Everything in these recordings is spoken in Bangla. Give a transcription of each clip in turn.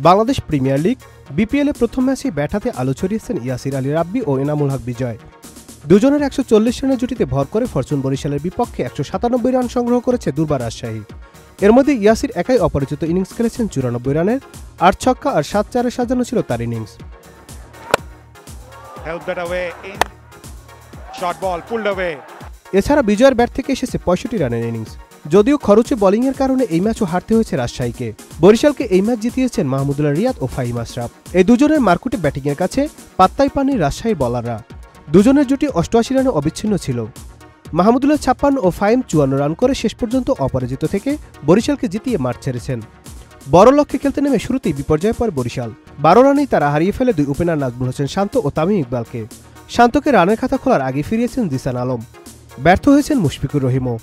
বাংলাদেশ প্রিমিয়ার লিগ বিপিএলে প্রথম ম্যাচে ব্যাট হাতে আলো ছড়িয়েছেন ইয়াসির আলী রাব্বি ও এনামুল হক বিজয়। দুজনের ১৪০ রানের জুটিতে ভর করে ফরচুন বরিশালের বিপক্ষে ১৯৭ রান সংগ্রহ করেছে দুর্বার রাজশাহী। এর মধ্যে ইয়াসির একাই অপরাজিত ইনিংস খেলেছেন ৯৪ রানের, ৮ ছক্কা আর ৭ চারে সাজানো ছিল তার ইনিংস। এছাড়া বিজয়ের ব্যাট থেকে এসেছে ৬৫ রানের ইনিংস। যদিও খরচে বোলিংয়ের কারণে এই ম্যাচও হারতে হয়েছে রাজশাহীকে। বরিশালকে এই ম্যাচ জিতিয়েছেন মাহমুদুল্লাহ রিয়াদ ও ফাহিম আশরাফ। এই দুজনের মারকুটে ব্যাটিংয়ের কাছে পাত্তাই পাননি রাজশাহীর বোলাররা। দুজনের জুটি ৮৮ রানে অবিচ্ছিন্ন ছিল। মাহমুদুল্লাহ ৫৬ ও ফাহিম ৫৪ রান করে শেষ পর্যন্ত অপরাজিত থেকে বরিশালকে জিতিয়ে মাঠ ছেড়েছেন। বড় লক্ষ্যে খেলতে নেমে শুরুতেই বিপর্যয়ে পড়ে বরিশাল। ১২ রানেই তারা হারিয়ে ফেলে দুই ওপেনার নাজমুল হোসেন শান্ত ও তামিম ইকবালকে। শান্তকে রানের খাতা খোলার আগে ফিরিয়েছেন জিসান আলম। ব্যর্থ হয়েছেন মুশফিকুর রহিমও।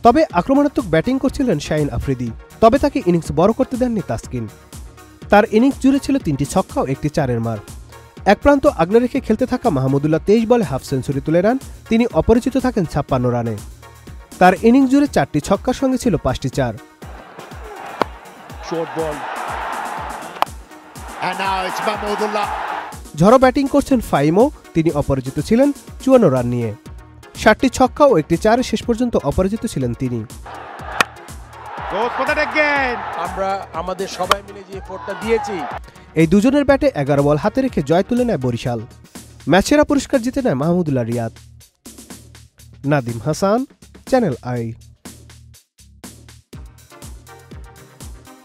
তবে আক্রমণাত্মক ব্যাটিং করছিলেন শাহিন আফ্রিদি। তবে তাকে ইনিংস বড় করতে দেননি তাসকিন। তার ইনিংস জুড়ে ছিল ৩টি ছক্কা ও ১টি চারের মার। এক প্রান্ত আগলে রেখে খেলতে থাকা মাহমুদুল্লাহ ২৩ বলে হাফ সেঞ্চুরি তুলে নেন। তিনি অপরাজিত থাকেন ৫৬ রানে। তার ইনিংস জুড়ে ৪টি ছক্কার সঙ্গে ছিল ৫টি চার। ঝড়ো ব্যাটিং করছেন ফাহিমও। তিনি অপরাজিত ছিলেন ৫৪ রান নিয়ে। ৭টি ছক্কা ও ১টি চারে শেষ পর্যন্ত অপরাজিত ছিলেন তিনি। আমরা আমাদের সবাই মিলে যে এফোর্টটা দিয়েছি। এই দুজনের ব্যাটে ১১ বল হাতে রেখে জয় তুলে নেয় বরিশাল। ম্যাচেরা পুরস্কার জিতে নেয় মাহমুদুল্লাহ রিয়াদ। নাদিম হাসান, চ্যানেল আই।